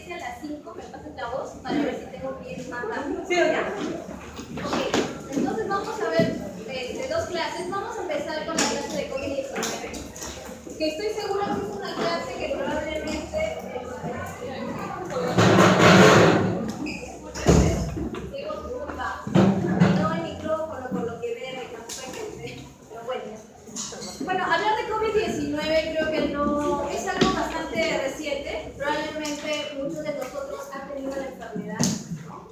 que a las 5 me pases la voz para ver si tengo que ir más rápido. Sí, ¿Ya? Ok, entonces vamos a ver dos clases. Vamos a empezar con la clase de COVID-19, que estoy segura que es una clase que probablemente... No hay micrófono, por lo que veo, y tampoco hay gente, pero bueno. Bueno, hablar de COVID-19 creo que no es algo bastante reciente. Probablemente muchos de nosotros han tenido la enfermedad, ¿no?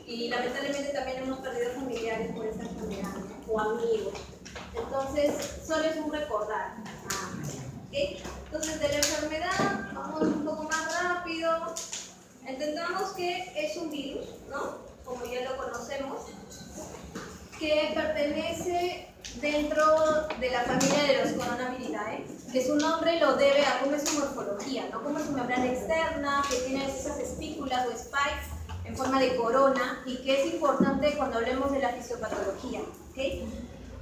Y lamentablemente también hemos perdido familiares por esta enfermedad, ¿no? O amigos. Entonces, solo es un recordar. ¿Okay? Entonces, de la enfermedad, vamos un poco más rápido. Entendamos que es un virus, ¿no? Como ya lo conocemos, que pertenece dentro de la familia de los Coronaviridae, que su nombre lo debe a cómo es su morfología, ¿no? Cómo es su membrana externa, que tiene esas espículas o spikes en forma de corona, y que es importante cuando hablemos de la fisiopatología, ¿okay?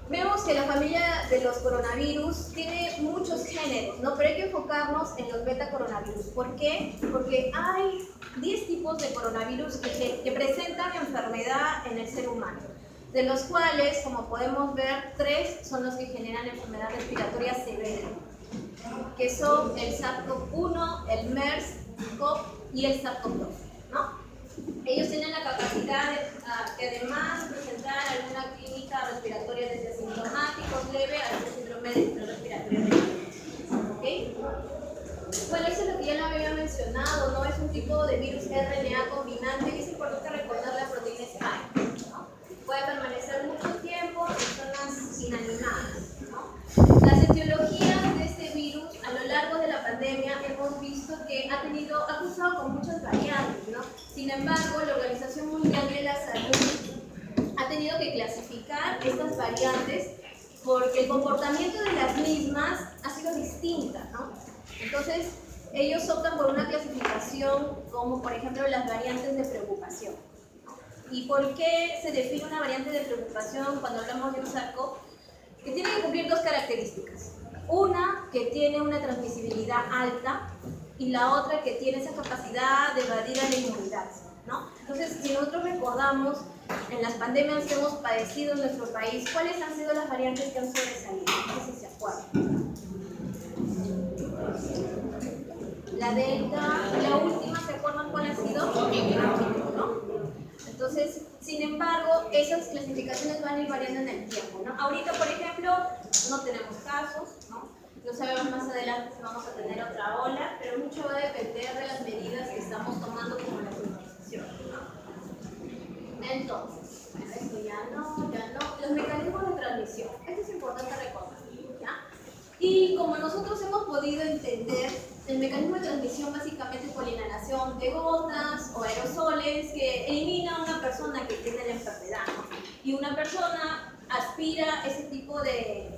Vemos que la familia de los coronavirus tiene muchos géneros, ¿no? Pero hay que enfocarnos en los beta coronavirus. ¿Por qué? Porque hay 10 tipos de coronavirus que presentan enfermedad en el ser humano, de los cuales, como podemos ver, 3 son los que generan enfermedad respiratoria severa, que son el SARS-CoV-1, el MERS-CoV y el SARS-CoV-2, ¿no? Ellos tienen la capacidad de además presentar alguna clínica respiratoria desde asintomáticos leve hasta síndrome de distrés respiratorio leve. ¿Okay? Bueno, eso es lo que ya lo había mencionado, ¿no? Es un tipo de virus RNA combinante y es importante recordar la proteína spike, ¿no? Puede permanecer mucho tiempo en zonas inanimadas, ¿no? Las etiologías de este virus a lo largo de la pandemia hemos visto que ha cruzado con muchas variantes, ¿no? Sin embargo, la Organización Mundial de la Salud ha tenido que clasificar estas variantes porque el comportamiento de las mismas ha sido distinta, ¿no? Entonces, ellos optan por una clasificación como, por ejemplo, las variantes de preocupación. ¿Y por qué se define una variante de preocupación cuando hablamos de un SARS-CoV? Que tiene que cumplir 2 características. Una, que tiene una transmisibilidad alta, y la otra, que tiene esa capacidad de evadir a la inmunidad, ¿no? Entonces, si nosotros recordamos en las pandemias que hemos padecido en nuestro país, ¿cuáles han sido las variantes que han sobresalido? No sé si se acuerdan. La Delta, la última, ¿se acuerdan cuál ha sido? ¿No? Entonces, sin embargo, esas clasificaciones van a ir variando en el tiempo, ¿no? Ahorita, por ejemplo, no tenemos casos, ¿no? No sabemos más adelante si vamos a tener otra ola, pero mucho va a depender de las medidas que estamos tomando como la sanitización, ¿no? Entonces, esto ya no. Los mecanismos de transmisión. Esto es importante recordar, ¿ya? Y como nosotros hemos podido entender, el mecanismo de transmisión básicamente es por la inhalación de gotas o aerosoles que elimina a una persona que tiene la enfermedad, ¿no? Y una persona aspira ese tipo de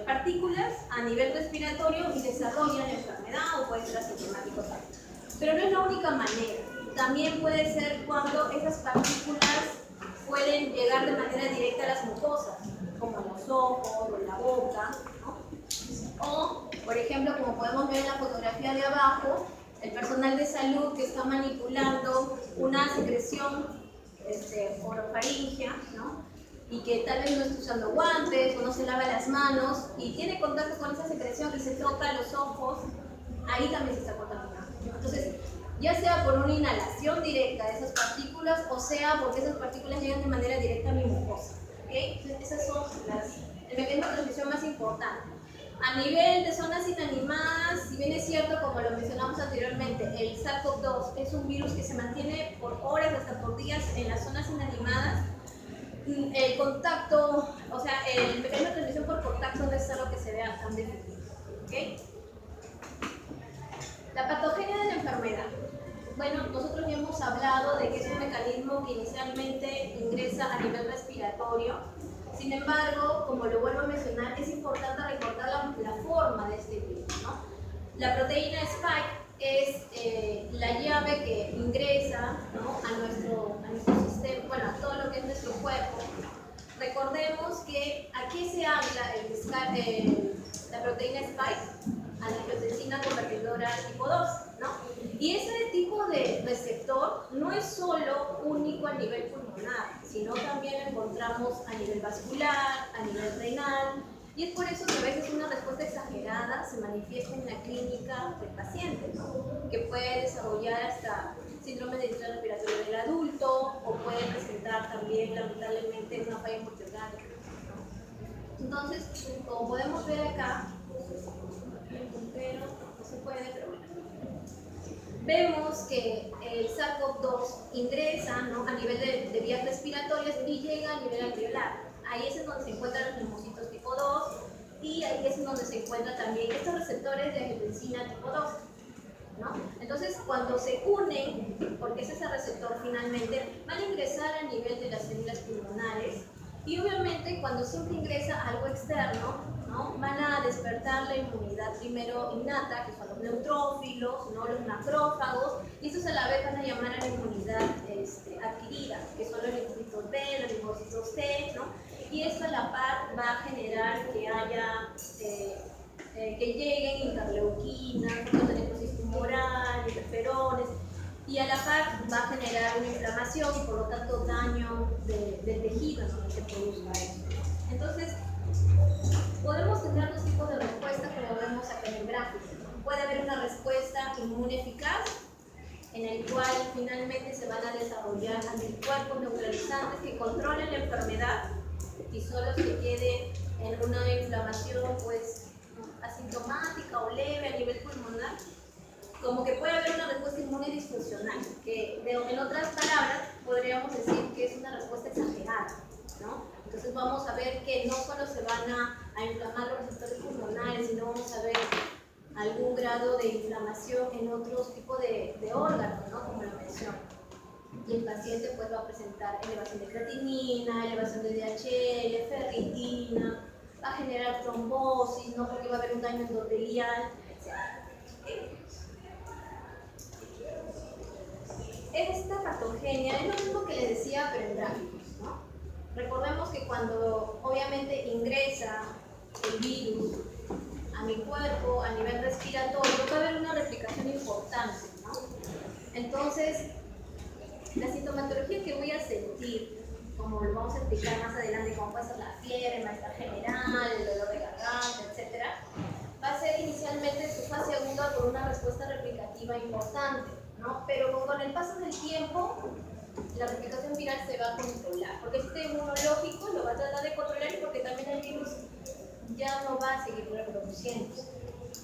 partículas a nivel respiratorio y desarrolla la enfermedad o puede ser asintomático también. Pero no es la única manera. También puede ser cuando esas partículas pueden llegar de manera directa a las mucosas, como en los ojos o en la boca, ¿no? O, por ejemplo, como podemos ver en la fotografía de abajo, el personal de salud que está manipulando una secreción orofaringea, ¿no? Y que tal vez no está usando guantes o no se lava las manos y tiene contacto con esa secreción y se toca los ojos, ahí también se está contaminando. Entonces, ya sea por una inhalación directa de esas partículas o sea porque esas partículas llegan de manera directa a mi mucosa. ¿Okay? Entonces, esas son el mecanismo de transmisión más importante. A nivel de zonas inanimadas, si bien es cierto, como lo mencionamos anteriormente, el SARS-CoV-2 es un virus que se mantiene por horas, hasta por días en las zonas inanimadas. El contacto, o sea, el mecanismo de transmisión por contacto no es algo que se vea tan definido. ¿Okay? La patogenia de la enfermedad. Bueno, nosotros ya hemos hablado de que es un mecanismo que inicialmente ingresa a nivel respiratorio. Sin embargo, como lo vuelvo a mencionar, es importante recordar la forma de este virus, ¿no? La proteína spike es la llave que ingresa, ¿no? a nuestro sistema, bueno, a todo lo que es nuestro cuerpo. Recordemos que ¿a qué se habla la proteína spike? A la angiotensina convertidora tipo 2, ¿no? Y ese tipo de receptor no es solo único a nivel pulmonar, sino también lo encontramos a nivel vascular, a nivel renal, y es por eso que a veces una respuesta exagerada se manifiesta en la clínica del paciente, ¿no? Que puede desarrollar hasta síndrome de distrés respiratorio del adulto o puede presentar también lamentablemente una falla mortal, ¿no? Entonces, como podemos ver acá, pero no se puede, pero bueno. Vemos que el SARS-CoV-2 ingresa, ¿no?, a nivel de vías respiratorias y llega a nivel alveolar. Ahí es en donde se encuentran los neumocitos tipo 2 y ahí es en donde se encuentran también estos receptores de angiotensina tipo 2, ¿no? Entonces, cuando se unen, porque es ese receptor finalmente, van a ingresar a nivel de las células pulmonares y obviamente cuando siempre ingresa algo externo, ¿no?, van a despertar la inmunidad primero innata, que son los neutrófilos, ¿no?, los macrófagos, y estos a la vez van a llamar a la inmunidad adquirida, que son los linfocitos B, los linfocitos T, ¿no? Y esto a la par va a generar que haya, que lleguen interleuquinas, necrosis tumoral, interferones, y a la par va a generar una inflamación y por lo tanto daño del tejido en donde se produzca esto. Entonces, podemos tener dos tipos de respuestas como vemos acá en el gráfico. Puede haber una respuesta inmune eficaz, en el cual finalmente se van a desarrollar anticuerpos neutralizantes que controlen la enfermedad y solo se quede en una inflamación pues asintomática o leve a nivel pulmonar, como que puede haber una respuesta inmune disfuncional, que en otras palabras podríamos decir que es una respuesta exagerada, ¿no? Entonces vamos a ver que no solo se van a inflamar los receptores pulmonares, sino vamos a ver algún grado de inflamación en otros tipos de órganos, ¿no?, como la mencioné. Y el paciente pues va a presentar elevación de creatinina, elevación de DHL, ferritina, va a generar trombosis, ¿no?, porque va a haber un daño endotelial, etc. Esta patogenia es lo mismo que les decía, pero en gráficos, ¿no? Recordemos que cuando obviamente ingresa el virus a mi cuerpo a nivel respiratorio, va a haber una replicación importante, ¿no? Entonces, la sintomatología que voy a sentir, como lo vamos a explicar más adelante, como puede ser la fiebre, malestar general, el dolor de garganta, etc., va a ser inicialmente en su fase aguda por una respuesta replicativa importante, ¿no? Pero con el paso del tiempo, la replicación viral se va a controlar, porque el sistema inmunológico lo va a tratar de controlar porque también el virus ya no va a seguir reproduciéndose.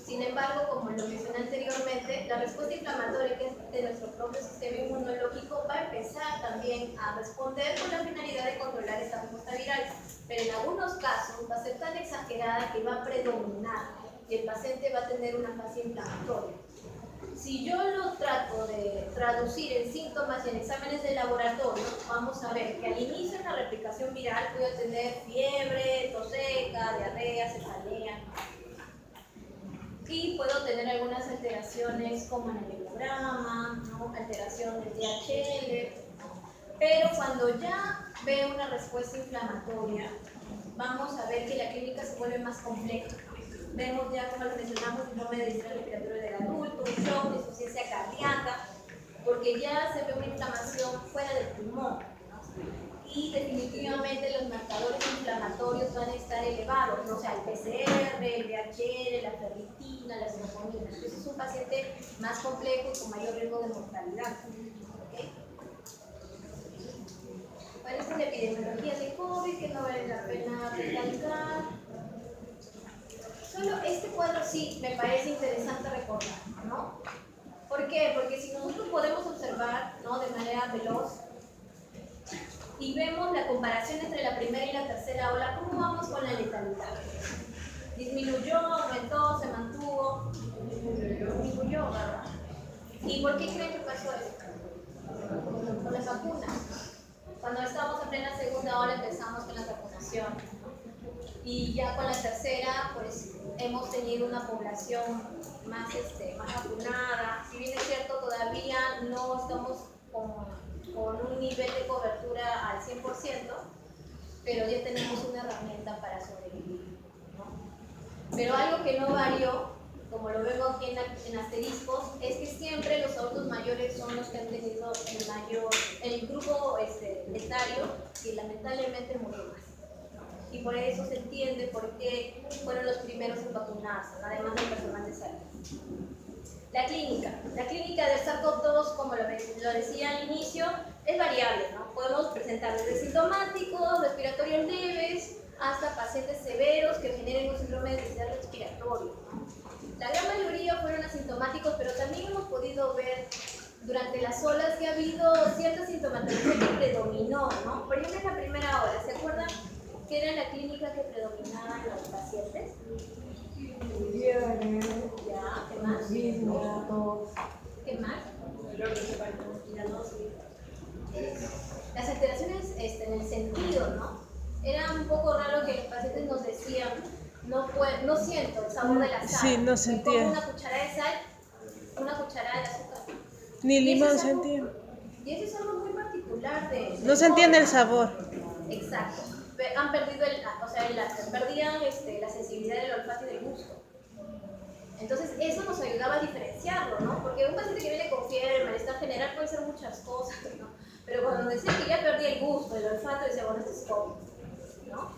Sin embargo, como lo mencioné anteriormente, la respuesta inflamatoria, que es de nuestro propio sistema inmunológico, va a empezar también a responder con la finalidad de controlar esta respuesta viral, pero en algunos casos va a ser tan exagerada que va a predominar y el paciente va a tener una fase inflamatoria. Si yo lo trato de traducir en síntomas y en exámenes de laboratorio, vamos a ver que al inicio de la replicación viral puedo tener fiebre, tos seca, diarrea, cefalea, y puedo tener algunas alteraciones como en el hemograma, ¿no?, alteración del DHL, pero cuando ya veo una respuesta inflamatoria, vamos a ver que la clínica se vuelve más compleja. Vemos ya, como lo mencionamos, síndrome de distrés respiratorio del adulto, un shock, insuficiencia cardíaca, porque ya se ve una inflamación fuera del pulmón, ¿no? Y definitivamente los marcadores inflamatorios van a estar elevados, ¿no? O sea, el PCR, el DHL, la ferritina, las troponina. Entonces es un paciente más complejo y con mayor riesgo de mortalidad. ¿Okay? ¿Cuál es la epidemiología de COVID? Que no vale la pena recalcar. Solo este cuadro sí me parece interesante recordar, ¿no? ¿Por qué? Porque si nosotros podemos observar, ¿no?, de manera veloz y vemos la comparación entre la primera y la tercera ola, ¿cómo vamos con la letalidad? ¿Disminuyó, aumentó, se mantuvo? Disminuyó, ¿verdad? ¿Y por qué creen que pasó eso? Con las vacunas. Cuando estamos en plena segunda ola empezamos con la vacunación. Y ya con la tercera, pues hemos tenido una población más vacunada. Si bien es cierto, todavía no estamos con un nivel de cobertura al 100%, pero ya tenemos una herramienta para sobrevivir, ¿no? Pero algo que no varió como lo vemos aquí en asteriscos, es que siempre los adultos mayores son los que han tenido el grupo etario que lamentablemente murió más. Y por eso se entiende por qué fueron los primeros en vacunarse, además del personal de salud. La clínica del SARS-CoV-2, como lo decía al inicio, es variable, ¿no? Podemos presentar desde sintomáticos, respiratorios leves, hasta pacientes severos que generen un síndrome de debilidad respiratoria, ¿no? La gran mayoría fueron asintomáticos, pero también hemos podido ver durante las olas que ha habido cierta sintomatología que predominó, ¿no? Por ejemplo, en la primera ola, ¿se acuerdan que era la clínica que predominaban los pacientes? Ya, ¿qué más? ¿Qué más? Las alteraciones en el sentido, ¿no? Era un poco raro que los pacientes nos decían, no siento el sabor de la sal. Sí, no sentía. Me pongo una cucharada de sal, una cucharada de azúcar. Ni limón Y sentía. Y eso es algo muy particular de No sentían el sabor. Exacto. Han perdido perdían la sensibilidad del olfato y del gusto. Entonces eso nos ayudaba a diferenciarlo, ¿no? Porque un paciente que viene con fiebre, malestar general, puede ser muchas cosas, ¿no? Pero cuando nos decía que ya perdí el gusto, el olfato, decía, bueno, esto es COVID, ¿no?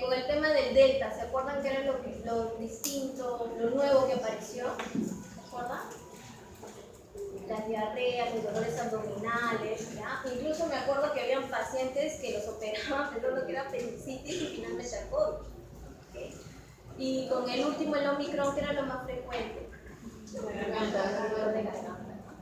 Con el tema del Delta, ¿se acuerdan que era lo distinto, lo nuevo que apareció? ¿Se acuerdan? Las diarreas, los dolores abdominales, ¿ya? Incluso me acuerdo que habían pacientes que los operaban pensando que era apendicitis y finalmente era COVID. ¿Okay? Y con el último, el Omicron, que era lo más frecuente. Dolor de garganta.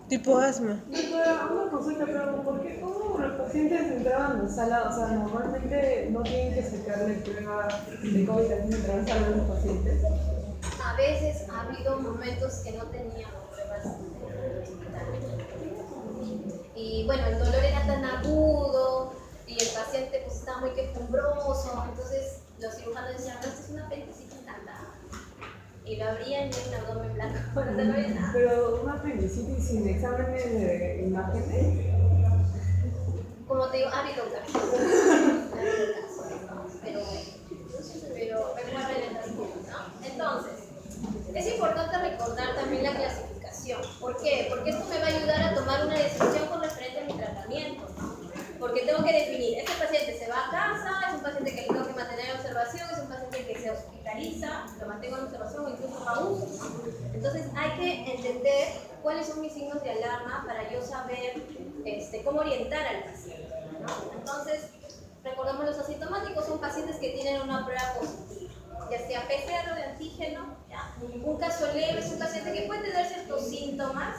Tipo asma. Una consulta, pero ¿por qué cómo los pacientes entraban a la sala? O sea, normalmente no tienen que sacarle prueba de COVID antes de entrar a la sala de los pacientes. A veces ha habido momentos que no teníamos pruebas en el hospital. Y bueno, el dolor era tan agudo y el paciente pues estaba muy quejumbroso, entonces los cirujanos decían, no, esto es una apendicitis inandada. Y lo abrían y era un abdomen blanco, pero no había nada. Pero una apendicitis sin exámenes de imágenes. Como te digo, ha habido casos. Ha habido casos, ¿no? Pero recuerden el transcurso, ¿no? Entonces, es importante recordar también la clasificación. ¿Por qué? Porque esto me va a ayudar a tomar una decisión con referente a mi tratamiento, ¿no? Porque tengo que definir, este paciente se va a casa, es un paciente que tengo que mantener en observación, es un paciente que se hospitaliza, lo mantengo en observación o incluso a uso, ¿no? Entonces hay que entender cuáles son mis signos de alarma para yo saber cómo orientar al paciente, ¿no? Entonces, recordemos, los asintomáticos son pacientes que tienen una prueba positiva, ya sea PCR de antígeno, ¿ya? Un caso leve es un paciente que puede tener ciertos síntomas,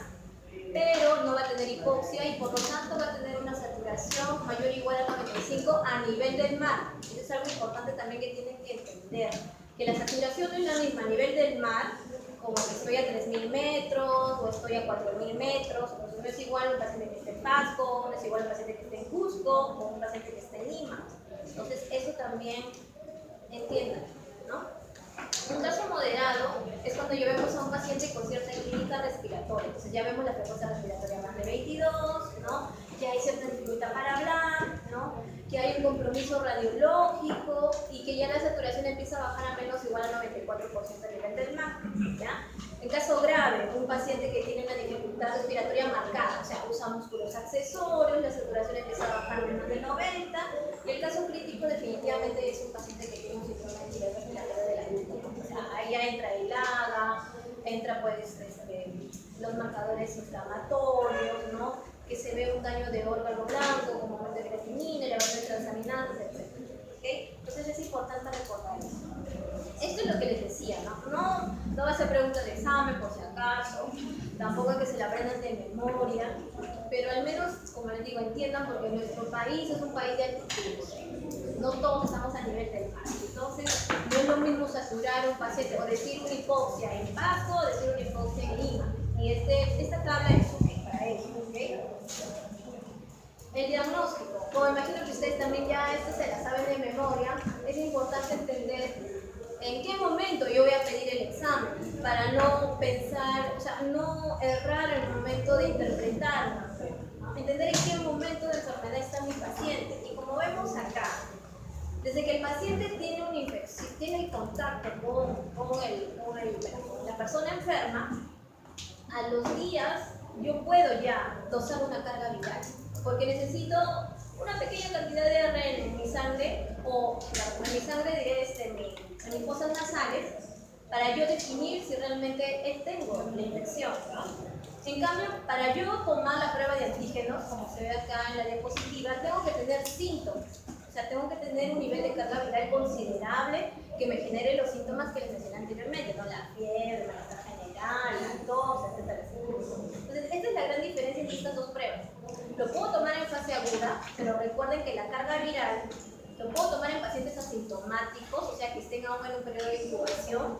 pero no va a tener hipoxia y por lo tanto va a tener una saturación mayor o igual a 95 a nivel del mar. Eso es algo importante también que tienen que entender, que la saturación no es la misma a nivel del mar, como que estoy a 3.000 metros o estoy a 4.000 metros, entonces no es igual un paciente que esté en Pasco, no es igual un paciente que esté en Cusco o un paciente que esté en Lima. Entonces eso también entiendan, ¿no? Un caso moderado es cuando ya vemos a un paciente con cierta clínica respiratoria. Entonces ya vemos la frecuencia respiratoria más de 22, ¿no? Que hay cierta dificultad para hablar, ¿no? Que hay un compromiso radiológico y que ya la saturación empieza a bajar a menos igual al 94% a nivel del mar, ¿ya? En caso grave, un paciente que tiene una dificultad respiratoria marcada, o sea, usa músculos accesorios, la saturación empieza a bajar a menos de 90, y el caso crítico definitivamente es un paciente que tiene un síndrome de nivel respiratorio de la última. O sea, ahí ya entra helada, entra pues los marcadores inflamatorios, ¿no? Que se ve un daño de órgano blanco, como aumento de creatinina, elevación de transaminases, etc. ¿Okay? Entonces es importante recordar eso. Esto es lo que les decía, no va a ser pregunta de examen por si acaso, tampoco es que se la aprendan de memoria, pero al menos, como les digo, entiendan porque nuestro país es un país de altitudes, no todos estamos a nivel del mar, entonces no es lo mismo saturar un paciente o decir una hipoxia en Pasco o decir una hipoxia en Lima, y esta tabla es útil para eso, ¿ok? El diagnóstico, como imagino que ustedes también ya esto se la saben de memoria, es importante entender en qué momento yo voy a pedir el examen para no pensar, o sea, no errar el momento de interpretar, ¿no? Entender en qué momento de enfermedad está mi paciente. Y como vemos acá, desde que el paciente tiene una infección, tiene el contacto con la la persona enferma, a los días yo puedo ya dosar una carga viral, porque necesito una pequeña cantidad de ARN en mi sangre, o en mi sangre diré en mis fosas nasales, para yo definir si realmente tengo la infección, ¿no? En cambio, para yo tomar la prueba de antígenos, como se ve acá en la diapositiva, tengo que tener síntomas. O sea, tengo que tener un nivel de carga viral considerable que me genere los síntomas que les mencioné anteriormente, ¿no? La fiebre, la malestar general, la tos, etc. Entonces, esta es la gran diferencia entre estas dos pruebas. Lo puedo tomar en fase aguda, pero recuerden que la carga viral lo puedo tomar en pacientes asintomáticos, o sea, que estén aún en un periodo de incubación,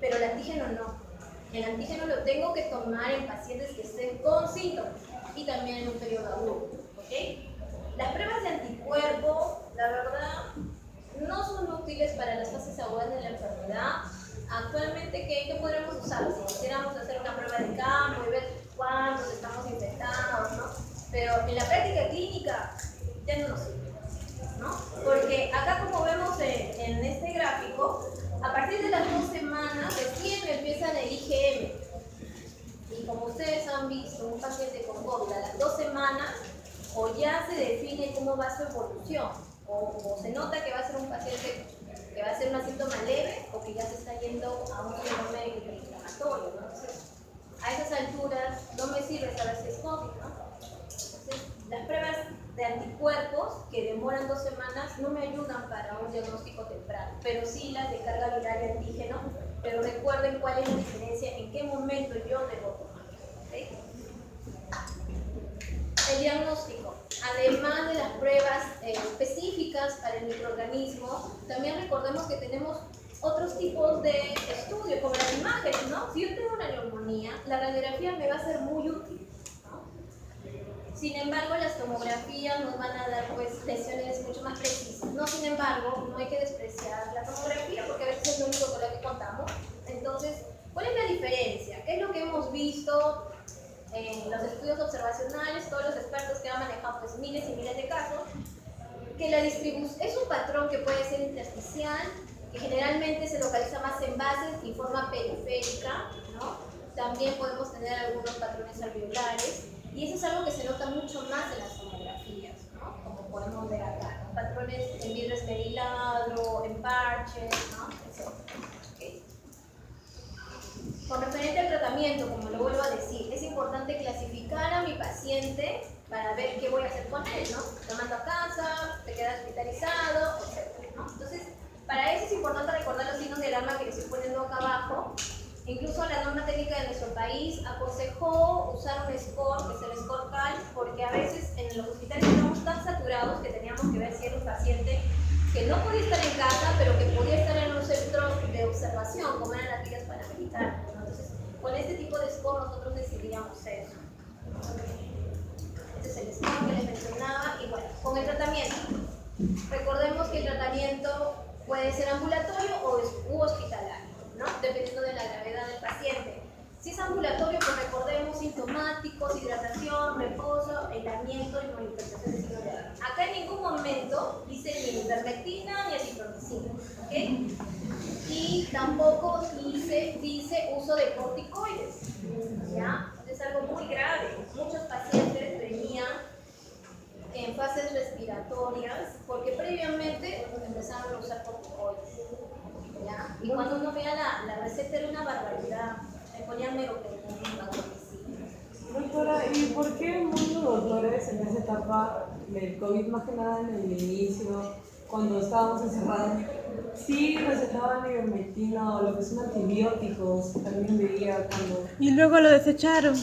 pero el antígeno no. El antígeno lo tengo que tomar en pacientes que estén con síntomas y también en un periodo agudo, ¿ok? Las pruebas de anticuerpo, la verdad, no son útiles para las fases agudas de la enfermedad. Actualmente, ¿qué podremos usar? Si quisiéramos hacer una prueba de campo y ver cuántos estamos infectados, ¿no? Pero en la práctica clínica ya no nos sirve, ¿no? Porque acá, como vemos en este gráfico, a partir de las 2 semanas recién empiezan el IgM. Y como ustedes han visto, un paciente con COVID a las 2 semanas o ya se define cómo va su evolución, o se nota que va a ser un paciente que va a ser un síntoma leve o que ya se está yendo a un síndrome inflamatorio, ¿no? Entonces, a esas alturas no me sirve saber si es COVID, ¿no? Entonces, las pruebas de anticuerpos que demoran 2 semanas no me ayudan para un diagnóstico temprano, pero sí las de carga viral y antígeno. Pero recuerden cuál es la diferencia, en qué momento yo debo tomar, ¿okay? El diagnóstico, además de las pruebas específicas para el microorganismo, también recordemos que tenemos otros tipos de estudios, como las imágenes, ¿no? Si yo tengo una neumonía, la radiografía me va a ser muy útil, ¿no? Sin embargo, las tomografías nos van a dar pues lesiones mucho más precisas. No, sin embargo, no hay que despreciar la tomografía porque a veces es lo único con lo que contamos. Entonces, ¿cuál es la diferencia? ¿Qué es lo que hemos visto en los estudios observacionales? Todos los expertos que han manejado pues miles y miles de casos, que la distribución es un patrón que puede ser intersticial, que generalmente se localiza más en bases y forma periférica, ¿no? También podemos tener algunos patrones alveolares. Y eso es algo que se nota mucho más en las tomografías, ¿no? Como podemos ver acá, ¿no? Patrones en vidrio esmerilado, en parches, ¿no? Eso. ¿Okay? Con referente al tratamiento, como lo vuelvo a decir, es importante clasificar a mi paciente para ver qué voy a hacer con él, ¿no? Lo mando a casa, se queda hospitalizado, etc., ¿no? Entonces, para eso es importante recordar los signos de alarma que les estoy poniendo acá abajo. Incluso la norma técnica de nuestro país aconsejó usar un score, que es el score CAL, porque a veces en los hospitales estamos tan saturados que teníamos que ver si era un paciente que no podía estar en casa, pero que podía estar en un centro de observación, como eran las villas panamericanas, ¿no? Entonces, con este tipo de score nosotros decidíamos eso. Este es el score que les mencionaba. Y bueno, con el tratamiento. Recordemos que el tratamiento puede ser ambulatorio u hospitalario, ¿no? Dependiendo de la gravedad del paciente. Si es ambulatorio, pues recordemos sintomáticos, hidratación, reposo, aislamiento y manifestación de signos de alarma. Acá en ningún momento dice ni ivermectina ni acitromicina, ¿ok? Y tampoco dice uso de corticoides, ¿ya? Es algo muy grave. Muchos pacientes venían en fases respiratorias porque previamente empezaron a usar corticoides, ¿ya? Y cuando uno veía la receta era una barbaridad. Le ponían meropenicilina, Doctora, ¿y por qué muchos doctores en esa etapa del COVID, más que nada en el inicio, cuando estábamos encerrados, sí recetaban ivermectina o lo que son antibióticos? También veía cuando... Y luego lo desecharon.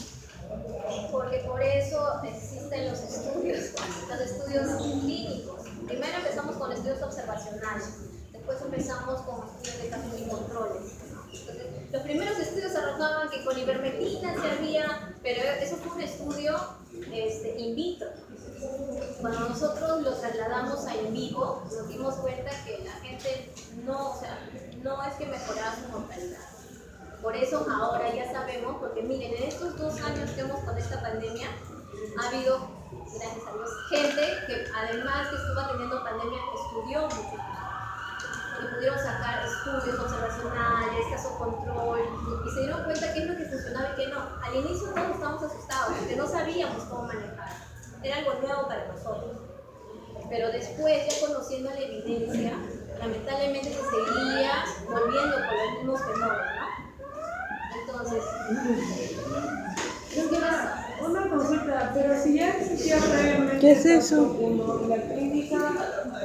Porque por eso existen los estudios clínicos. Primero empezamos con estudios observacionales, después empezamos con estudios de casos y controles. Entonces, los primeros estudios arrojaban que con ivermectina se había, pero eso fue un estudio in vitro. Cuando nosotros lo trasladamos a in vivo, nos dimos cuenta que la gente no es que mejoraba su mortalidad. Por eso ahora ya sabemos, porque miren, en estos 2 años que hemos con esta pandemia, ha habido, gracias a Dios, gente que además que estuvo teniendo pandemia, estudió mucho. y pudieron sacar estudios observacionales, caso control, y se dieron cuenta qué es lo que funcionaba y qué no. Al inicio todos estábamos asustados, porque no sabíamos cómo manejar. Era algo nuevo para nosotros. Pero después, ya conociendo la evidencia, lamentablemente se seguía volviendo con los mismos temores, ¿no? Entonces, ¿qué pasa? Una consulta, pero si ya existía previamente ¿Qué es eso? uno, la clínica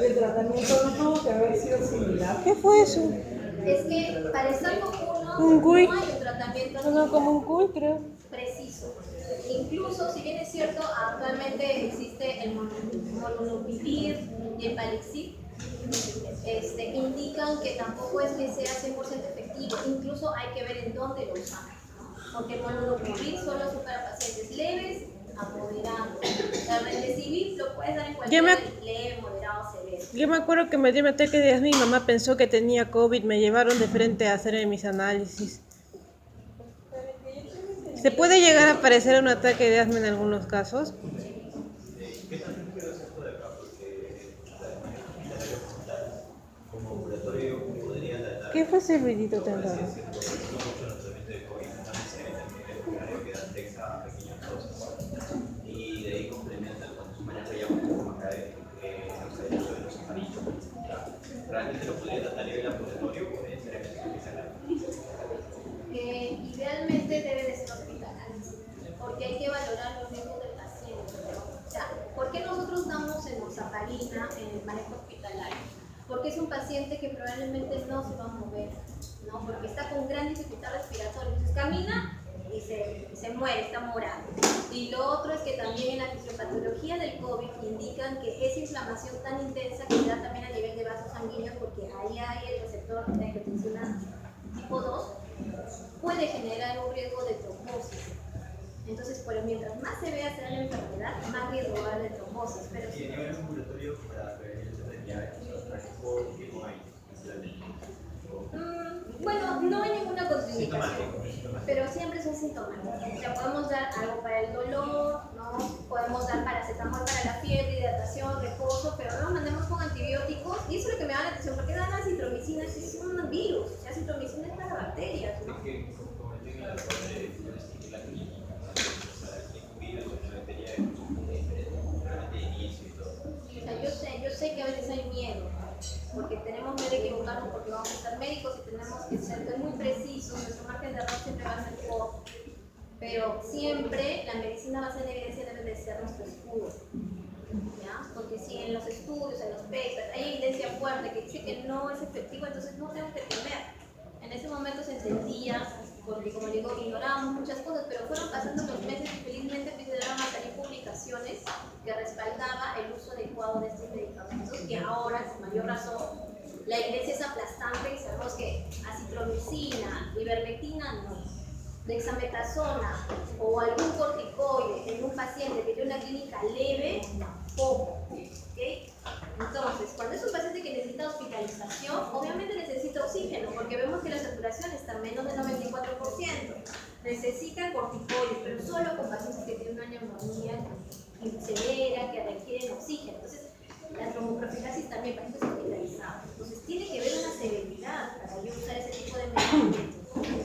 de tratamiento no tuvo que haber sido similar. ¿Qué fue eso? Es que para el saco 1 Un cuy. no hay un tratamiento No, como un cuy, creo. preciso. Incluso, si bien es cierto, actualmente existe el molnupiravir y el Palixil, indican que tampoco es que sea 100% efectivo. Incluso hay que ver en dónde lo usamos, ¿no? Porque el molnupiravir solo es para pacientes leves a moderados. El remdesivir lo puedes dar en cualquier leve, moderado, severo. Yo me acuerdo que me dio un ataque de asma y mi mamá pensó que tenía COVID. Me llevaron de frente a hacer mis análisis. ¿Se puede llegar a aparecer un ataque de asma en algunos casos? ¿Qué tan rígido es esto de acá? Porque como ambulatorio podría tratar. ¿Qué fue ese ruidito tan raro? No mucho en el tratamiento de COVID, no necesariamente el que dan Dexa a pequeñas dosis. Y de ahí complementan con su manejo ya un poco más grave el uso de los amarillos. ¿Realmente lo podría tratar a nivel ambulatorio o necesariamente hospitalario? Idealmente debe de ser hospitalario, porque hay que valorar los riesgos del paciente. O sea, ¿por qué nosotros damos enoxaparina en el manejo hospitalario? Porque es un paciente que probablemente no se va a mover, ¿no? Porque está con gran dificultad respiratoria. Entonces camina y se muere, está morado. Y lo otro es que también en la fisiopatología del COVID indican que esa inflamación tan intensa que se da también a nivel de vasos sanguíneos, porque ahí hay el receptor de angiotensina tipo 2, puede generar un riesgo de trombosis. Entonces, pero mientras más se vea será la enfermedad, más riesgo va a haber de trombosis. Pero Y a nivel ambulatorio, para prevenir el tratamiento, que no hay. bueno, no hay ninguna contraindicación, pero siempre son sintomáticos. O sea, podemos dar algo para el dolor, ¿no? Podemos dar paracetamol para la fiebre, hidratación, reposo, pero no nos mandemos con antibióticos. Y eso es lo que me da la atención, porque dan acitromicina, es un virus. La acitromicina es para bacterias, ¿no? Es que, como comenté en la parte de la clínica, un virus o una bacteria es muy diferente, realmente de inicio y todo. O sea, yo sé que a veces hay miedo, porque tenemos miedo de equivocarnos porque vamos a ser médicos y tenemos que ser muy precisos, nuestro margen de error siempre va a ser poco. Pero siempre la medicina base en evidencia debe de ser nuestro escudo, ¿ya? Porque si en los estudios, en los papers, hay evidencia fuerte que dice que no es efectivo, entonces no tengo que temer. En ese momento se entendía, porque como digo, ignorábamos muchas cosas, pero fueron pasando los meses y felizmente empezaron a salir publicaciones que respaldaba el uso adecuado de estos medicamentos, que ahora, con mayor razón, la evidencia es aplastante y sabemos que acitromicina, ivermectina no. Dexametasona o algún corticoide en un paciente que tiene una clínica leve, poco. ¿Okay? Entonces, cuando es un paciente que necesita hospitalización, obviamente necesita oxígeno, porque vemos que la saturación está menos del 94%. Necesitan corticoides, pero solo con pacientes que tienen una neumonía severa, que requieren oxígeno. Entonces, la tromboprofilaxis también para pacientes hospitalizados. Entonces, tiene que haber una severidad para yo usar ese tipo de medicamentos.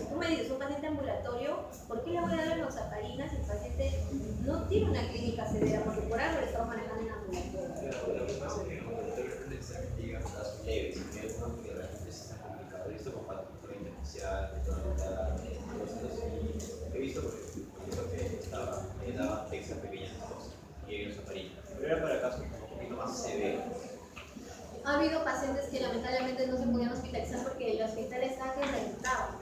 Tú me dices, un paciente ambulatorio, ¿por qué le voy a dar enoxaparina si el paciente no tiene una clínica severa? Porque por algo le estamos manejando en ambulatorio. Lo que pasa es que en el ambulatorio no necesariamente llegan casos leves, sino hay algunos que realmente se están complicados. He visto con patología intersticial, he visto por ejemplo que daban Dexa pequeñas cosas y hay enoxaparina. Pero era para casos un poquito más severos. Ha habido pacientes que lamentablemente no se podían hospitalizar porque el hospital estaba reventado.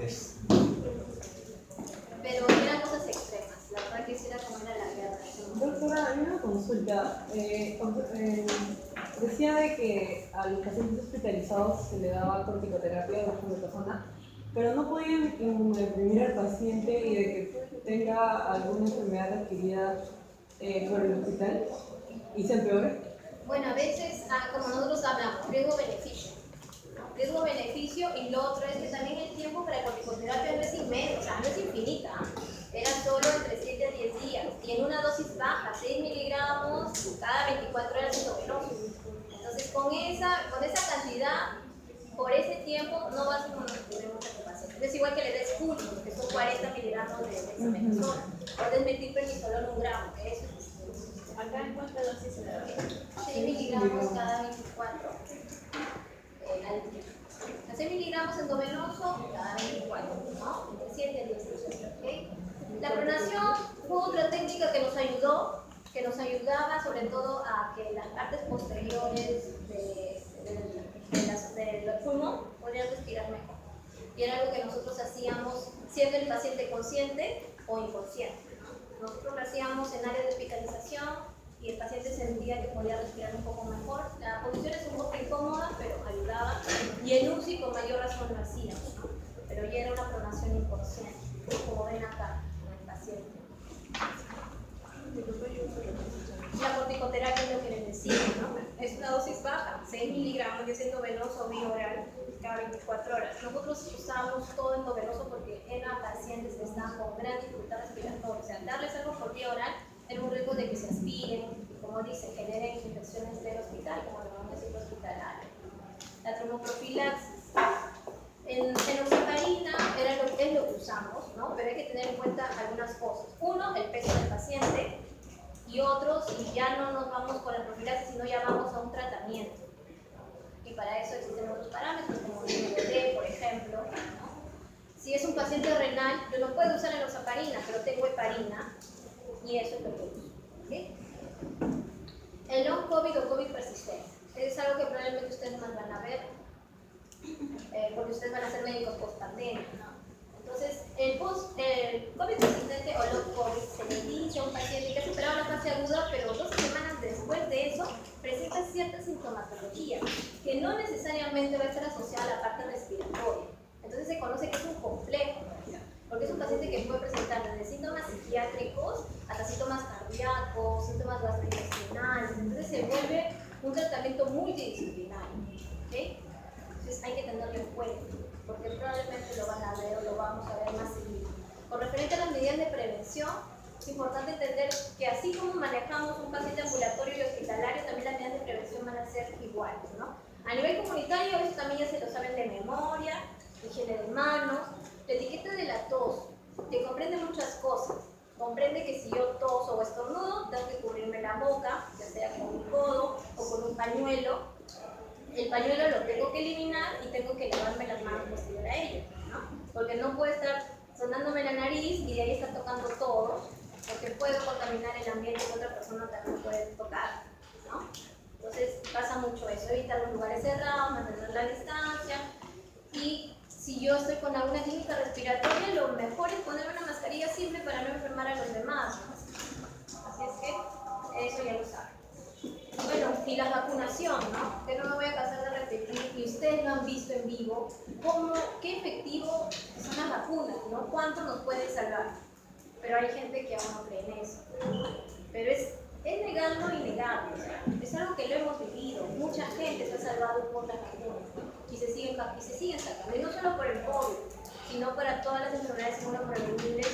Pero eran cosas extremas. La verdad que sí era como era la guerra. Doctora, hay una consulta. Decía de que a los pacientes hospitalizados se le daba corticoterapia de dexametasona, pero no podían inmunodeprimir al paciente y de que tenga alguna enfermedad adquirida por el hospital y se empeore. Bueno, a veces, como nosotros hablamos, riesgo-beneficio. ¿No? Riesgo-beneficio, y lo otro es que también el tiempo para la corticoterapia no es inmenso, o sea, no es infinita. Era solo entre 7 a 10 días y en una dosis baja, 6 miligramos cada 24 horas endovenoso. Entonces, con esa cantidad, por 40 miligramos de dexametasona, o desmetilprednisolona 1 gramo, que eso es. Acá en cuánta dosis se da. 6 miligramos cada 24 al día. 6 miligramos endovenoso cada 24, ¿no? Entre 7 y 10 días, ¿ok? La pronación fue otra técnica que nos ayudó, que nos ayudaba sobre todo a que las partes posteriores del pulmón pudieran respirar mejor. Y era algo que nosotros hacíamos siendo el paciente consciente o inconsciente. Nosotros lo hacíamos en áreas de hospitalización y el paciente sentía que podía respirar un poco mejor. La posición es un poco incómoda, pero ayudaba. Y en UCI con mayor razón lo hacíamos, ¿no? Pero ya era una pronación inconsciente, como ven acá en el paciente. La corticoterapia es lo que les decía, ¿no? Es una dosis baja, 6 miligramos, ya es endovenoso o vía oral cada 24 horas. Nosotros usamos todo endovenoso porque eran pacientes que estaban con gran dificultad respiratoria. O sea, darles algo por vía oral era un riesgo de que se aspiren, como dicen, generen infecciones del hospital, como lo decir hospitalario. La traumoprofilaxis. En enoxaparina es lo que usamos, ¿no? Pero hay que tener en cuenta algunas cosas. Uno, el peso del paciente. Y otros, y ya no nos vamos con la profilaxis, sino ya vamos a un tratamiento. Y para eso existen otros parámetros, como el NBD, por ejemplo, ¿no? Si es un paciente renal, yo no puedo usar enoxaparina, pero tengo heparina, y eso es lo que uso. ¿Sí? El long COVID o COVID persistente. Es algo que probablemente ustedes más van a ver, porque ustedes van a ser médicos post-pandemia, ¿no? Entonces, el COVID persistente o long COVID se le inicia a un paciente que ha superado la fase aguda, pero 2 semanas después de eso presenta cierta sintomatología que no necesariamente va a estar asociada a la parte respiratoria. Entonces se conoce que es un complejo, porque es un paciente que puede presentar desde síntomas psiquiátricos hasta síntomas cardíacos, síntomas gastrointestinales. Entonces se vuelve un tratamiento multidisciplinario. ¿Okay? Entonces hay que tenerlo en cuenta, porque probablemente lo van a ver o lo vamos a ver más seguido. Con referente a las medidas de prevención, es importante entender que así como manejamos un paciente ambulatorio y hospitalario, también las medidas de prevención van a ser iguales, ¿no? A nivel comunitario, eso también ya se lo saben de memoria, higiene de manos, la etiqueta de la tos, que comprende muchas cosas. Comprende que si yo toso o estornudo, tengo que cubrirme la boca, ya sea con un codo o con un pañuelo. El pañuelo lo tengo que eliminar y tengo que lavarme las manos posterior a ello, ¿no? Porque no puedo estar sonándome la nariz y de ahí estar tocando todo, porque puedo contaminar el ambiente que otra persona también puede tocar, ¿no? Entonces pasa mucho eso, evitar los lugares cerrados, mantener la distancia, y si yo estoy con alguna clínica respiratoria, lo mejor es ponerme una mascarilla simple para no enfermar a los demás, ¿no? Así es que eso ya lo saben. Bueno, y la vacunación, ¿no? Que no me voy a cansar de repetir, y ustedes lo han visto en vivo, qué efectivo son las vacunas, ¿no? ¿Cuánto nos pueden salvar? Pero hay gente que aún no cree en eso. Pero es legal o innegable, o sea, es algo que lo hemos vivido. Mucha gente se ha salvado por las vacunas, ¿no? Y se siguen sacando, y no solo por el COVID, sino para todas las enfermedades inmunoprevenibles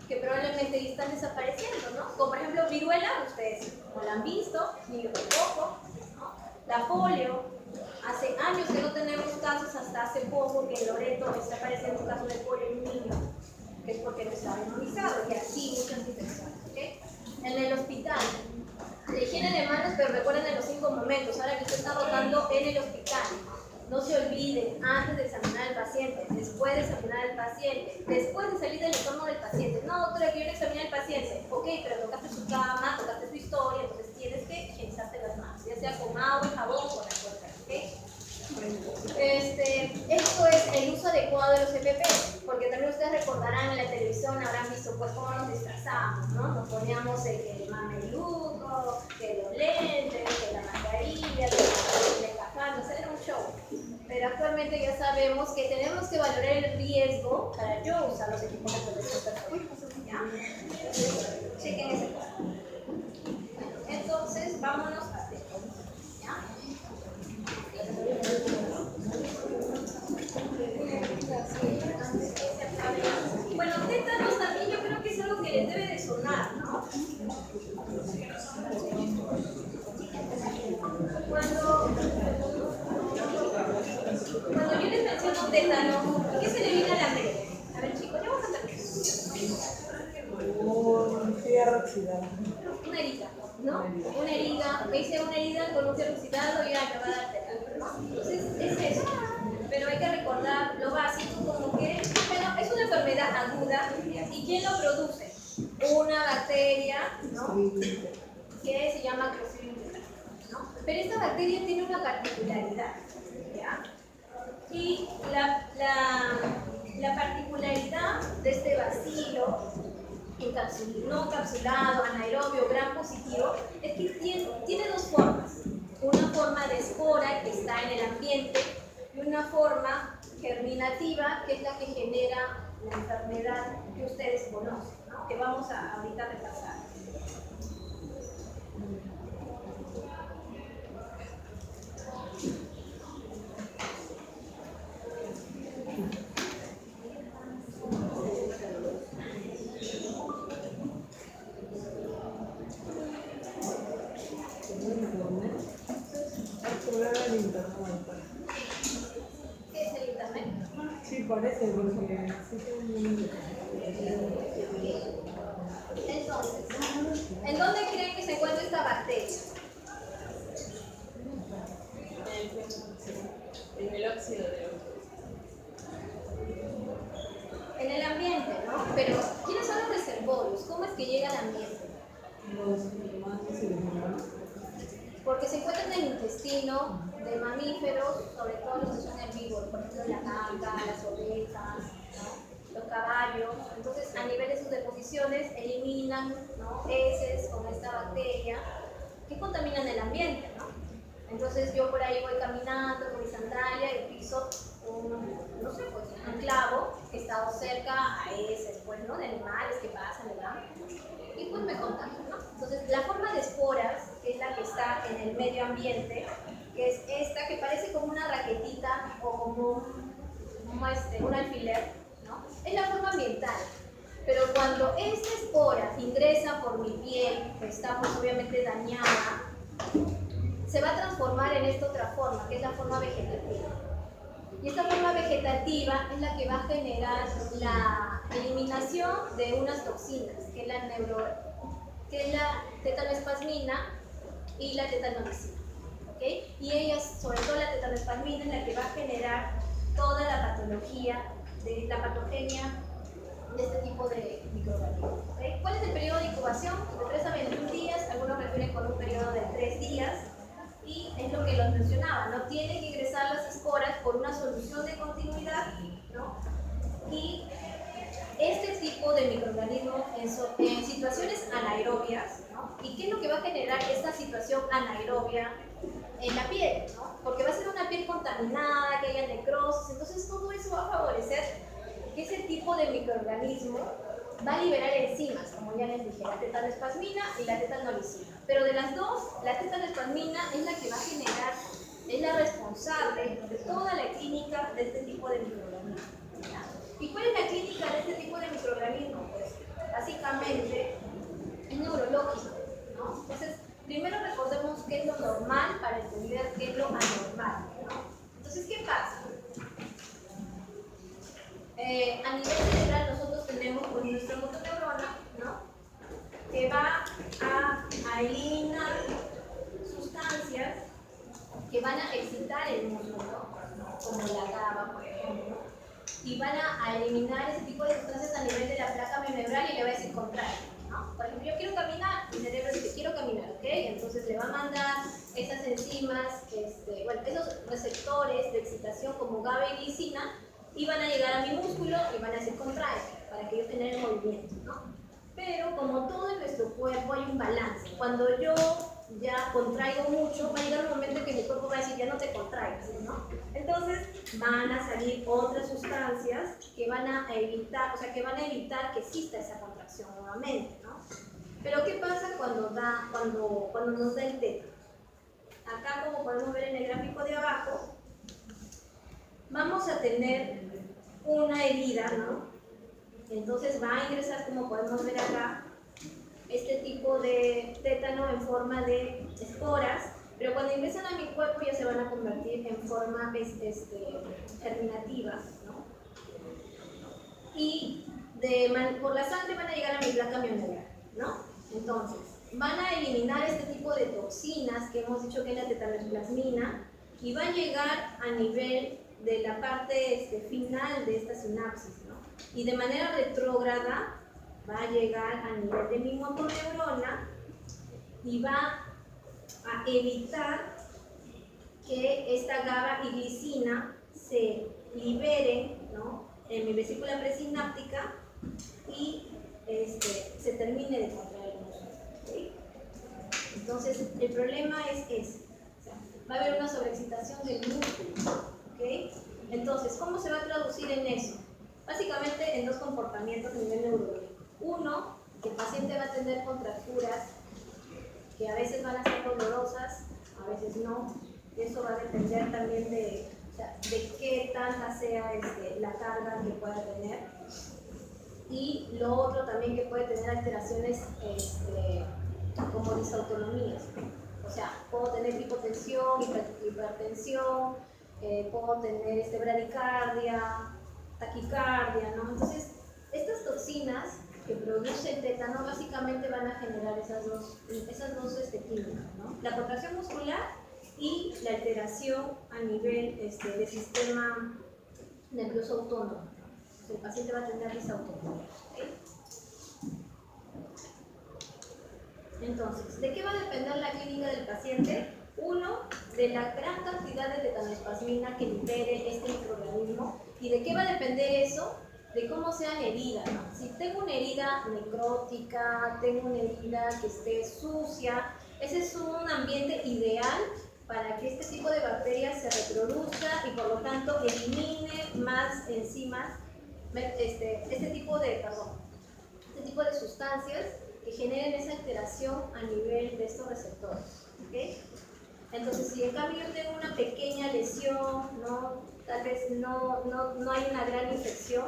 que probablemente están desapareciendo, ¿no? Como por ejemplo viruela, ustedes no la han visto, ni yo tampoco, ¿no? La polio, hace años que no tenemos casos, hasta hace poco que en Loreto está apareciendo un caso de polio en un niño, que es porque no estaba inmunizado, y así muchas infecciones, ¿ok? En el hospital, la higiene de manos, pero recuerden en los 5 momentos, ahora que usted está rotando en el hospital. No se olviden, antes de examinar al paciente, después de examinar al paciente, después de salir del entorno del paciente. No, doctora, que yo no examiné al paciente. Ok, pero tocaste su cama, tocaste su historia, entonces tienes que higienizarte las manos, ya sea con agua y jabón o con alcohol, ¿ok? Esto es el uso adecuado de los EPP, porque también ustedes recordarán en la televisión, habrán visto pues cómo nos disfrazamos, ¿no? Nos poníamos el mameluco, que los lentes, que la mascarilla, que el cafán, no era un show. Pero actualmente ya sabemos que tenemos que valorar el riesgo para yo usar los equipos de protección personal, ¿ya? Entonces, chequen ese caso. Entonces, vámonos a esto, ¿ya? Bueno, tétanos también yo creo que es algo que les debe de sonar, ¿no? Cuando yo les menciono tétano, ¿qué se le viene a la mente? A ver chicos, ya vamos a hacer eso. ¿no? Una herida, me hice una herida con un fierro oxidado y ya me va a dar tétano, ¿no? Entonces, es eso. Pero hay que recordar lo básico, como que, bueno, es una enfermedad aguda, ¿y quién lo produce? Una bacteria, ¿no? Que se llama Clostridium difficile, ¿no? Pero esta bacteria tiene una particularidad, ¿ya? Y la particularidad de este bacilo no encapsulado, anaerobio, gram positivo, es que tiene dos formas. Una forma de espora que está en el ambiente y una forma germinativa que es la que genera la enfermedad que ustedes conocen, ¿no? Que vamos a ahorita repasar. ¿Qué es el internet? Sí, parece, porque Entonces, ¿en dónde creen que se encuentra esta bacteria? En el óxido de oro. En el ambiente, ¿no? Pero, ¿quiénes son los reservorios? ¿Cómo es que llega al ambiente? los humanos y los humanos. Porque se encuentra en el intestino de mamíferos, sobre todo los que son herbívoros, por ejemplo la vaca, las ovejas, ¿no? Los caballos. Entonces, a nivel de sus deposiciones, eliminan, ¿no? Heces con esta bacteria que contaminan el ambiente, ¿no? Entonces, yo por ahí voy caminando con mi sandalia y piso no sé, pues, un clavo que está cerca a heces, pues, ¿no? De animales que pasan, ¿verdad? Y pues me contagio, ¿no? Entonces, la forma de esporas, que es la que está en el medio ambiente, que es esta que parece como una raquetita o como un alfiler, ¿no? Es la forma ambiental. Pero cuando esta espora ingresa por mi piel, que está pues obviamente dañada, se va a transformar en esta otra forma, que es la forma vegetativa. Y esta forma vegetativa es la que va a generar la eliminación de unas toxinas, que es la tetanoespasmina y la tetanolicina, ¿ok? Y ellas, sobre todo la tetanoespasmina, es la que va a generar toda la patología, la patogenia de este tipo de microorganismos, ¿ok? ¿Cuál es el periodo de incubación? De 3 a 21 días, algunos refieren con un periodo de 3 días. Y es lo que los mencionaba, ¿no? Tienen que ingresar las esporas por una solución de continuidad, ¿no? Y este tipo de microorganismos en situaciones anaerobias, ¿no? ¿Y qué es lo que va a generar esta situación anaerobia en la piel, ¿no? Porque va a ser una piel contaminada, que haya necrosis, entonces todo eso va a favorecer que ese tipo de microorganismo va a liberar enzimas, como ya les dije, la tetanoespasmina y la tetanolicina. Pero de las dos, la tetanoespasmina es la que va a generar, es la responsable de toda la clínica de este tipo de microorganismos. ¿Y cuál es la clínica de este tipo de microorganismos? Pues básicamente es neurológico, ¿no? Entonces, primero recordemos qué es lo normal para entender qué es lo anormal, ¿no? Entonces, ¿qué pasa? A nivel cerebral nosotros tenemos pues, nuestra motoneurona, ¿no? Que va a eliminar sustancias que van a excitar el músculo, ¿no? Como la GABA, por ejemplo, y van a eliminar ese tipo de sustancias a nivel de la placa mioneural y le va a decir contrario, ¿no? Por ejemplo, yo quiero caminar, mi cerebro dice quiero caminar, ¿ok? Entonces le va a mandar esas enzimas, bueno, esos receptores de excitación como GABA y glicina, y van a llegar a mi músculo y van a decir contrae para que yo genere movimiento, ¿no? Pero como todo en nuestro cuerpo hay un balance. Cuando yo ya contraigo mucho, va a llegar un momento en que mi cuerpo va a decir ya no te contraigas, ¿no? Entonces van a salir otras sustancias que van a evitar, que exista esa contracción nuevamente, ¿no? Pero ¿qué pasa cuando nos da el tétano? Acá, como podemos ver en el gráfico de abajo, vamos a tener una herida, ¿no? Entonces va a ingresar, como podemos ver acá, este tipo de tétano en forma de esporas, pero cuando ingresan a mi cuerpo ya se van a convertir en forma germinativa, ¿no? Y por la sangre van a llegar a mi placa mioneural, ¿no? Entonces, van a eliminar este tipo de toxinas que hemos dicho que es la tetanosplasmina y va a llegar a nivel de la parte final de esta sinapsis, ¿no? Y de manera retrógrada va a llegar a nivel de mismo por neurona y va a evitar que esta GABA y glicina se liberen, ¿no?, en mi vesícula presináptica y se termine de contraer el músculo. ¿Okay? Entonces, el problema es ese. O sea, va a haber una sobreexcitación del músculo. ¿Okay? Entonces, ¿cómo se va a traducir en eso? Básicamente en dos comportamientos a nivel neurológico. Uno, que el paciente va a tener contracturas que a veces van a ser dolorosas, a veces no. Eso va a depender también de qué tanta sea la carga que pueda tener. Y lo otro también que puede tener alteraciones como disautonomías. O sea, puedo tener hipotensión, hipertensión, puedo tener bradicardia, taquicardia, ¿no? Entonces, estas toxinas que produce el tétano básicamente van a generar esas dos químicas, ¿no? La contracción muscular y la alteración a nivel del sistema nervioso autónomo. O sea, el paciente va a tener disautonomía. ¿Okay? Entonces, ¿de qué va a depender la clínica del paciente? Uno, de la gran cantidad de tetanosplasmina que libere este microorganismo. ¿Y de qué va a depender eso? De cómo sea la herida, ¿no? Si tengo una herida necrótica, tengo una herida que esté sucia, ese es un ambiente ideal para que este tipo de bacterias se reproduzca y por lo tanto elimine más enzimas, este tipo de sustancias que generen esa alteración a nivel de estos receptores. ¿Okay? Entonces, si en cambio yo tengo una pequeña lesión, ¿no? Tal vez no hay una gran infección,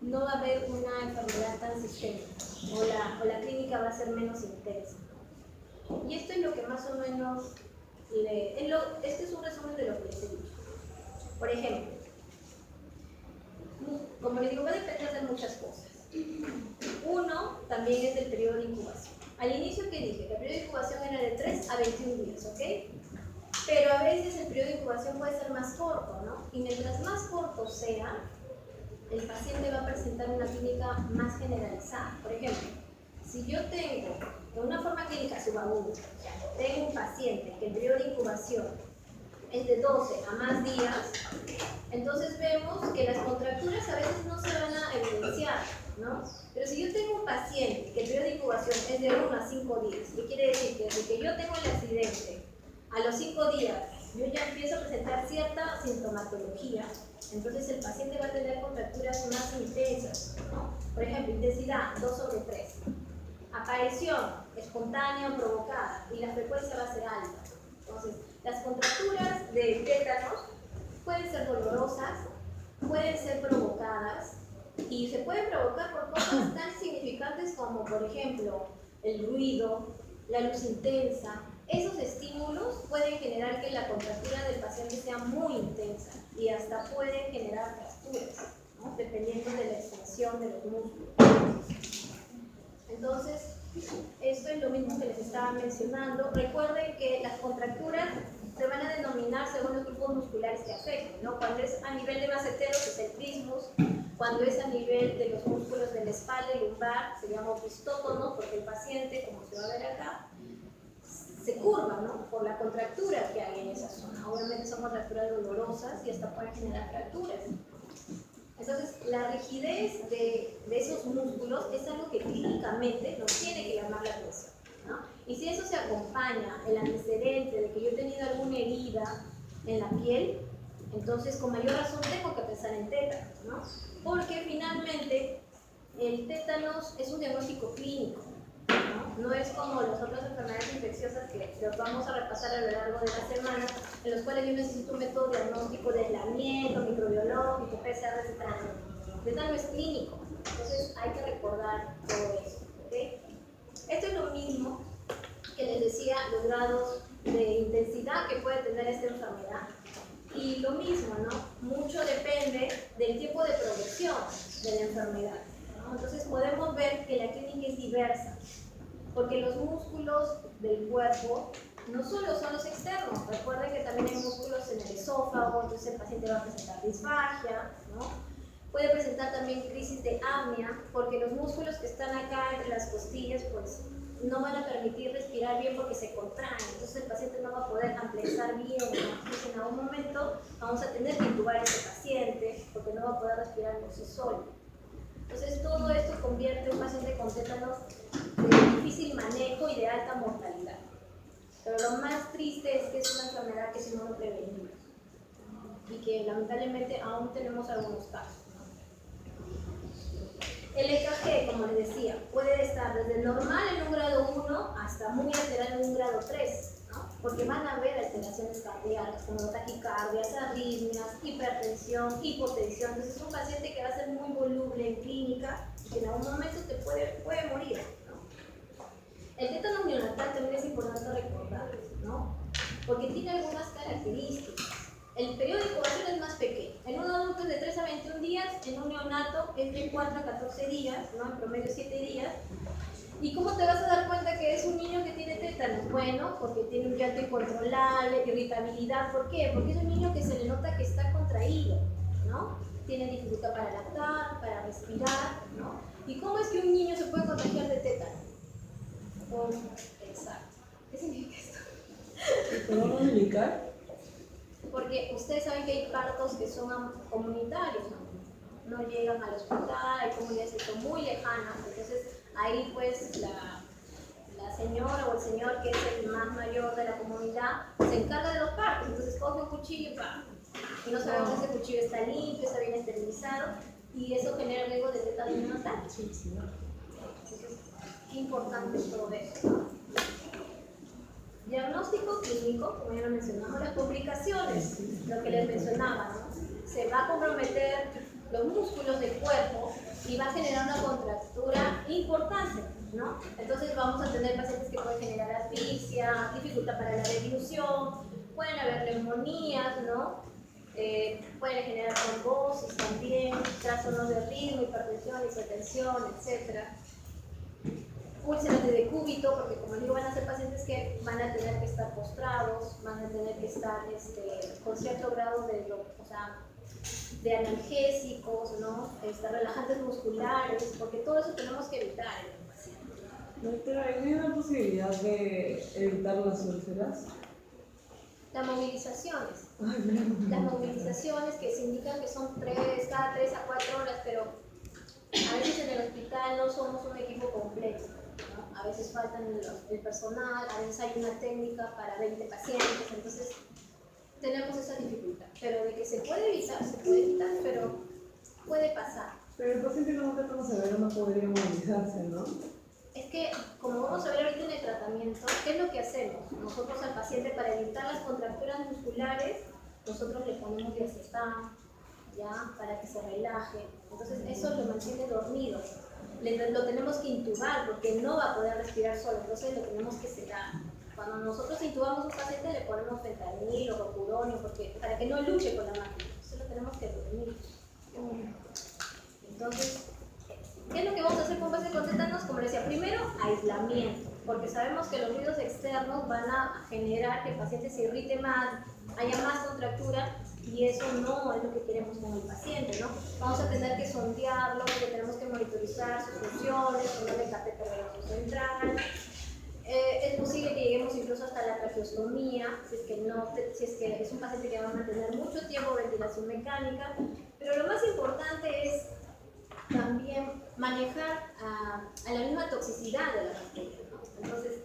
no va a haber una enfermedad tan sistémica o la clínica va a ser menos intensa. Y esto es lo que más o menos, este es un resumen de lo que les he dicho. Por ejemplo, como les digo, va a depender de muchas cosas. Uno también es del periodo de incubación. Al inicio que dije, que el periodo de incubación era de 3 a 21 días, ¿ok? Pero a veces el periodo de incubación puede ser más corto, ¿no? Y mientras más corto sea, el paciente va a presentar una clínica más generalizada. Por ejemplo, si yo tengo, de una forma clínica subaguda, tengo un paciente que el periodo de incubación es de 12 a más días, entonces vemos que las contracturas a veces no se van a evidenciar, ¿no? Pero si yo tengo un paciente que el periodo de incubación es de 1 a 5 días, ¿qué quiere decir? Que desde que yo tengo el accidente, a los 5 días, yo ya empiezo a presentar cierta sintomatología, entonces el paciente va a tener contracturas más intensas, ¿no? Por ejemplo, intensidad 2/3. Aparición espontánea o provocada y la frecuencia va a ser alta. Entonces, las contracturas de tétanos pueden ser dolorosas, pueden ser provocadas y se pueden provocar por cosas tan significantes como, por ejemplo, el ruido, la luz intensa. Esos estímulos pueden generar que la contractura del paciente sea muy intensa y hasta pueden generar fracturas, ¿no? Dependiendo de la extensión de los músculos. Entonces, esto es lo mismo que les estaba mencionando. Recuerden que las contracturas se van a denominar según los grupos musculares que afecten, ¿no? Cuando es a nivel de maceteros es el trismus, cuando es a nivel de los músculos de la espalda y lumbar se llama opistótono, porque el paciente, como se va a ver acá, se curva, ¿no? Por la contractura que hay en esa zona. Obviamente son contracturas dolorosas y hasta pueden generar fracturas. Entonces, la rigidez de esos músculos es algo que clínicamente nos tiene que llamar la atención, ¿no? Y si eso se acompaña el antecedente de que yo he tenido alguna herida en la piel, entonces con mayor razón tengo que pensar en tétanos, ¿no? Porque finalmente el tétanos es un diagnóstico clínico, ¿no? No es como las otras enfermedades infecciosas que los vamos a repasar a lo largo de la semana, en los cuales yo necesito un método diagnóstico de aislamiento, microbiológico, PCR, etc. El tétano es clínico, entonces hay que recordar todo eso, ¿okay? Esto es lo mismo que les decía, los grados de intensidad que puede tener esta enfermedad. Y lo mismo, ¿no? Mucho depende del tiempo de progresión de la enfermedad, ¿no? Entonces podemos ver que la clínica es diversa. porque los músculos del cuerpo no solo son los externos, recuerden que también hay músculos en el esófago, entonces el paciente va a presentar disfagia, ¿no? Puede presentar también crisis de apnea, porque los músculos que están acá entre las costillas, pues no van a permitir respirar bien porque se contraen, entonces el paciente no va a poder amplexar bien, ¿no? Entonces en algún momento vamos a tener que intubar a ese paciente porque no va a poder respirar por sí solo. Entonces todo esto convierte a un paciente con tétanos de difícil manejo y de alta mortalidad. Pero lo más triste es que es una enfermedad que es inmunoprevenible y que lamentablemente aún tenemos algunos casos. El EKG, como les decía, puede estar desde normal en un grado 1 hasta muy alterado en un grado 3, ¿no? Porque van a haber alteraciones cardíacas como taquicardias, arritmias, hipertensión, hipotensión. Entonces es un paciente que va a ser muy voluble en clínica y que en algún momento te puede morir, ¿no? El tétano neonatal también es importante recordar, ¿no? Porque tiene algunas características. El periodo de incubación es más pequeño. En un adulto es de 3 a 21 días, en un neonato es de 4 a 14 días, ¿no? En promedio 7 días. ¿Y cómo te vas a dar cuenta que es un niño que tiene tétanos? Bueno, porque tiene un llanto incontrolable, irritabilidad. ¿Por qué? Porque es un niño que se le nota que está contraído, ¿no? Tiene dificultad para lactar, para respirar, ¿no? ¿Y cómo es que un niño se puede contagiar de tétano? Exacto. ¿Qué significa esto? ¿Podemos explicar? Porque ustedes saben que hay partos que son comunitarios, no llegan al hospital, hay comunidades que son muy lejanas, entonces ahí pues la señora o el señor que es el más mayor de la comunidad se encarga de los partos, entonces coge un cuchillo y no sabemos si ese cuchillo está limpio, está bien esterilizado y eso genera riesgo de tétano neonatal. Entonces, qué importante es todo eso, ¿no? Diagnóstico clínico, como ya lo mencionamos, las complicaciones, lo que les mencionaba, ¿no? Se va a comprometer los músculos del cuerpo y va a generar una contractura importante, ¿no? Entonces vamos a tener pacientes que pueden generar asfixia, dificultad para la deglución, pueden haber neumonías, ¿no? Pueden generar trombosis también, trastornos de ritmo, hipertensión, hipertensión, etc. Úlceras de decúbito, porque como digo, van a ser pacientes que van a tener que estar postrados, van a tener que estar con cierto grado de analgésicos, ¿no? Relajantes musculares, porque todo eso tenemos que evitar en el paciente. Doctora, ¿hay una posibilidad de evitar las úlceras? Las movilizaciones. Las movilizaciones que se indican que son cada 3 a 4 horas, pero a veces en el hospital no somos un equipo completo, ¿no? A veces faltan el personal, a veces hay una técnica para 20 pacientes, entonces tenemos esa dificultad. Pero de que se puede evitar, pero puede pasar. Pero el paciente con un tétano severo no podría movilizarse, ¿no? Es que, como vamos a ver ahorita en el tratamiento, ¿qué es lo que hacemos? Nosotros al paciente, para evitar las contracturas musculares, nosotros le ponemos diazepam, ¿ya? Para que se relaje. Entonces eso lo mantiene dormido. Lo tenemos que intubar porque no va a poder respirar solo, entonces lo tenemos que sedar. Cuando nosotros intubamos a un paciente le ponemos fentanil o rocuronio para que no luche con la máquina. Entonces lo tenemos que dormir. Entonces, ¿qué es lo que vamos a hacer con pacientes con tétanos? Como les decía, primero, aislamiento, porque sabemos que los ruidos externos van a generar que el paciente se irrite más, haya más contractura, y eso no es lo que queremos con el paciente, ¿no? Vamos a tener que sondearlo, porque tenemos que monitorizar sus funciones, ponerle catéter venoso central. Es posible que lleguemos incluso hasta la traqueostomía, si es que es un paciente que va a mantener mucho tiempo ventilación mecánica, pero lo más importante es también manejar a la misma toxicidad de la bacteria, ¿no? Entonces,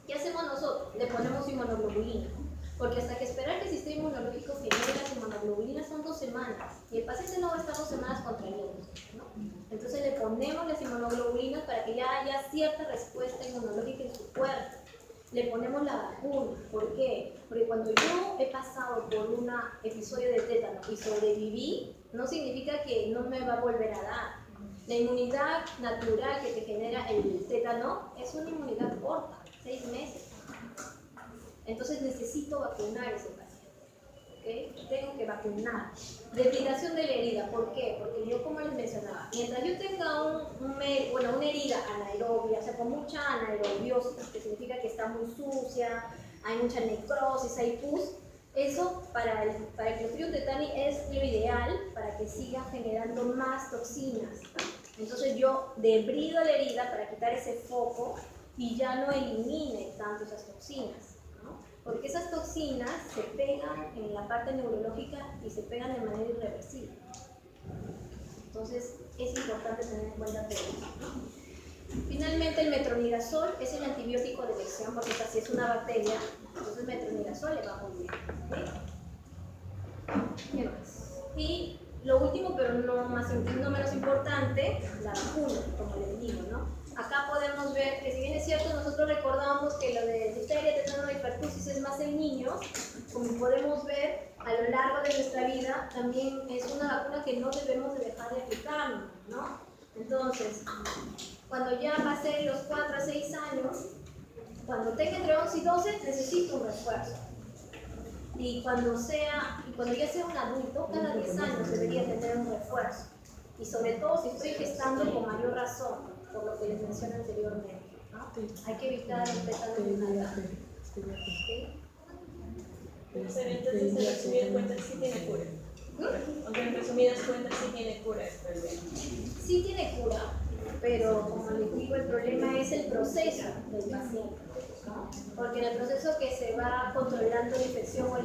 ¿qué hacemos nosotros? Le ponemos inmunoglobulina, porque hasta que esperar que el sistema inmunológico genere las inmunoglobulinas son 2 semanas, y el paciente no va a estar 2 semanas contrayéndose, ¿no? Entonces le ponemos las inmunoglobulinas para que ya haya cierta respuesta inmunológica en su cuerpo. Le ponemos la vacuna. ¿Por qué? Porque cuando yo he pasado por un episodio de tétano y sobreviví, no significa que no me va a volver a dar. La inmunidad natural que te genera el tétano es una inmunidad corta, 6 meses. Entonces necesito vacunar a ese paciente. ¿ok? Tengo que vacunar. Debridación de la herida, ¿por qué? Porque yo, como les mencionaba, mientras yo tenga una herida anaerobia, o sea, con mucha anaerobiosis, que significa que está muy sucia, hay mucha necrosis, hay pus, eso para el Clostridium tetani es lo ideal para que siga generando más toxinas. Entonces yo debrido la herida para quitar ese foco y ya no elimine tanto esas toxinas, ¿no? Porque esas toxinas se pegan en la parte neurológica y se pegan de manera irreversible. Entonces es importante tener en cuenta todo eso, ¿no? Finalmente, el metronidazol es el antibiótico de elección porque si es una bacteria, entonces metronidazol le va muy bien. ¿Sí? ¿Qué más? Y lo último, pero no menos importante, la vacuna, como les digo, ¿no? Acá podemos ver que, si bien es cierto, nosotros recordamos que lo de difteria, tétano y pertussis es más en niños, como podemos ver, a lo largo de nuestra vida también es una vacuna que no debemos de dejar de aplicarnos, ¿no? Entonces, cuando ya pasé los 4 a 6 años, cuando tenga entre 11 y 12, necesito un refuerzo. Y cuando ya sea un adulto, cada 10 años debería tener un refuerzo. Y sobre todo si estoy gestando, con mayor razón, por lo que les mencioné anteriormente, ¿no? Hay que evitar el tétano neonatal. ¿Okay? Pero entonces, en resumidas cuentas, sí tiene cura. Aunque en resumidas cuentas, sí tiene cura el problema. Sí tiene cura, pero como les digo, el problema es el proceso del paciente, ¿no? Porque en el proceso que se va controlando la infección o la